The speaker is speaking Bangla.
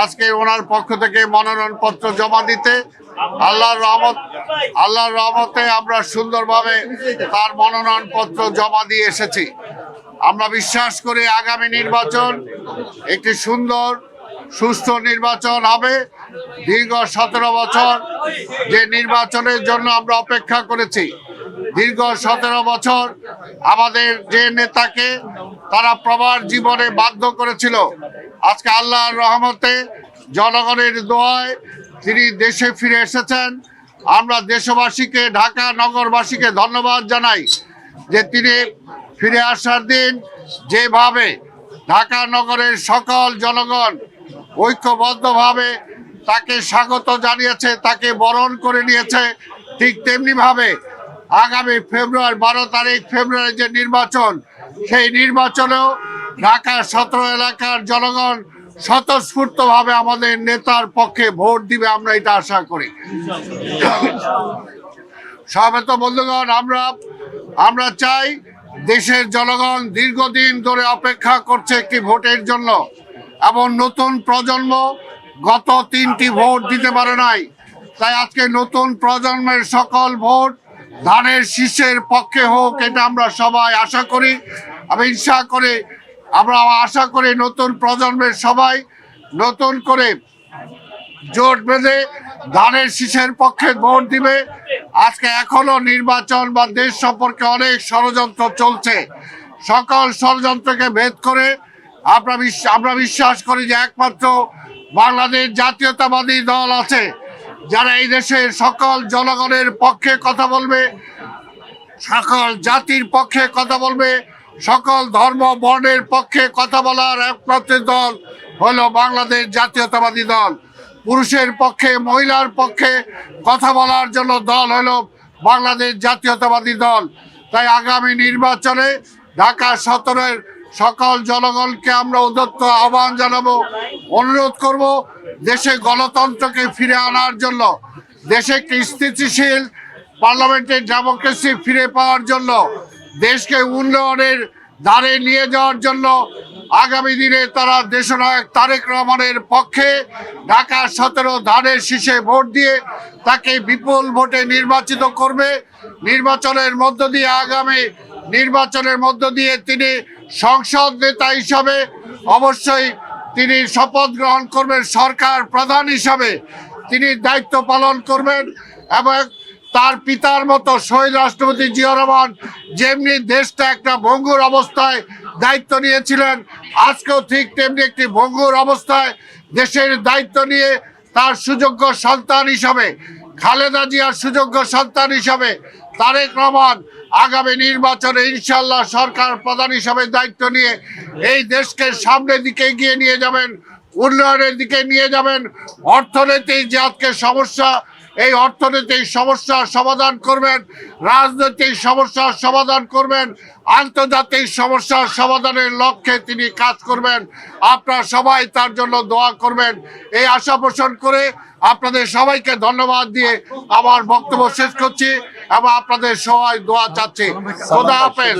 আজকে ওনার পক্ষ থেকে মনোনয়নপত্র জমা দিতে আল্লাহর রহমতে আমরা সুন্দরভাবে তার মনোনয়নপত্র জমা দিয়ে এসেছি। আমরা বিশ্বাস করি আগামী নির্বাচন একটি সুন্দর সুষ্ঠু নির্বাচন হবে। দীর্ঘ 17 বছর যে নির্বাচনের জন্য আমরা অপেক্ষা করেছি, দীর্ঘ 17 বছর আমাদের যে নেতাকে তারা প্রবাস জীবনে বাধ্য করেছিল, আজকে আল্লাহর রহমতে জনগণের দোয়ায় তিনি দেশে ফিরে এসেছেন। আমরা দেশবাসীকে, ঢাকা নগরবাসীকে ধন্যবাদ জানাই যে তিনি ফিরে আসার দিন যেভাবে ঢাকা নগরের সকল জনগণ ঐক্যবদ্ধভাবে তাকে স্বাগত জানিয়েছে, তাকে বরণ করে নিয়েছে, ঠিক তেমনিভাবে আগামী 12 তারিখ ফেব্রুয়ারি যে নির্বাচন, সেই নির্বাচনেও ঢাকা 17 এলাকার জনগণ স্বতঃস্ফূর্তভাবে আমাদের নেতার পক্ষে ভোট দিবে, আমরা এটা আশা করি। সমেত বন্ধুগণ, আমরা চাই, দেশের জনগণ দীর্ঘদিন ধরে অপেক্ষা করছে একটি ভোটের জন্য, এবং নতুন প্রজন্ম গত 3টি ভোট দিতে পারে নাই। তাই আজকে নতুন প্রজন্মের সকল ভোট ধানের শীষের পক্ষে হোক, এটা আমরা সবাই আশা করি। আমরা আশা করি নতুন প্রজন্মের সবাই নতুন করে জোট বেঁধে ধানের শীষের পক্ষে ভোট দিবে। আজকে এখনো নির্বাচন বা দেশ সম্পর্কে অনেক ষড়যন্ত্র চলছে। সকল ষড়যন্ত্রকে ভেদ করে আমরা বিশ্বাস করি যে একমাত্র বাংলাদেশ জাতীয়তাবাদী দল আছে, যারা এই দেশের সকল জনগণের পক্ষে কথা বলবে, সকল জাতির পক্ষে কথা বলবে, সকল ধর্ম বর্ণের পক্ষে কথা বলার একমাত্র দল হলো বাংলাদেশ জাতীয়তাবাদী দল। পুরুষের পক্ষে, মহিলার পক্ষে কথা বলার জন্য দল হলো বাংলাদেশ জাতীয়তাবাদী দল। তাই আগামী নির্বাচনে ঢাকা 17-এর সকল জনগণকে আমরা উদ্যত আহ্বান জানাবো, অনুরোধ করব দেশে গণতন্ত্রকে ফিরে আনার জন্য, দেশে একটি স্থিতিশীল পার্লামেন্টের ডেমোক্রেসি ফিরে পাওয়ার জন্য, দেশকে উন্নয়নের ধারে নিয়ে যাওয়ার জন্য আগামী দিনে তারা দেশনায়ক তারেক রহমানের পক্ষে ঢাকা 17 ধানের শীষে ভোট দিয়ে তাকে বিপুল ভোটে নির্বাচিত করবে। আগামী নির্বাচনের মধ্য দিয়ে তিনি সংসদ নেতা হিসাবে অবশ্যই তিনি শপথ গ্রহণ করবেন, সরকার প্রধান হিসাবে তিনি দায়িত্ব পালন করবেন। এবং তার পিতার মতো শহীদ রাষ্ট্রপতি জিয়াউর রহমান যেমনি দেশটা একটা ভঙ্গুর অবস্থায় দায়িত্ব নিয়েছিলেন, আজকেও ঠিক তেমনি একটি ভঙ্গুর অবস্থায় দেশের দায়িত্ব নিয়ে তার সুযোগ্য সন্তান হিসাবে, খালেদা জিয়ার সুযোগ্য সন্তান হিসাবে তারেক রহমান আগামী নির্বাচনে ইনশাল্লাহ সরকার প্রধান হিসাবে দায়িত্ব নিয়ে এই দেশকে সামনের দিকে এগিয়ে নিয়ে যাবেন, উন্নয়নের দিকে নিয়ে যাবেন। অর্থনৈতিক যে আজকে সমস্যা, এই অর্থনৈতিক সমস্যার সমাধান করবেন, রাজনৈতিক সমস্যার সমাধান করবেন, আন্তর্জাতিক সমস্যার সমাধানের লক্ষ্যে তিনি কাজ করবেন। আপনারা সবাই তার জন্য দোয়া করবেন, এই আশা পোষণ করে আপনাদের সবাইকে ধন্যবাদ দিয়ে আমার বক্তব্য শেষ করছি এবং আপনাদের সবাই দোয়া চাচ্ছি। খোদা হাফেজ।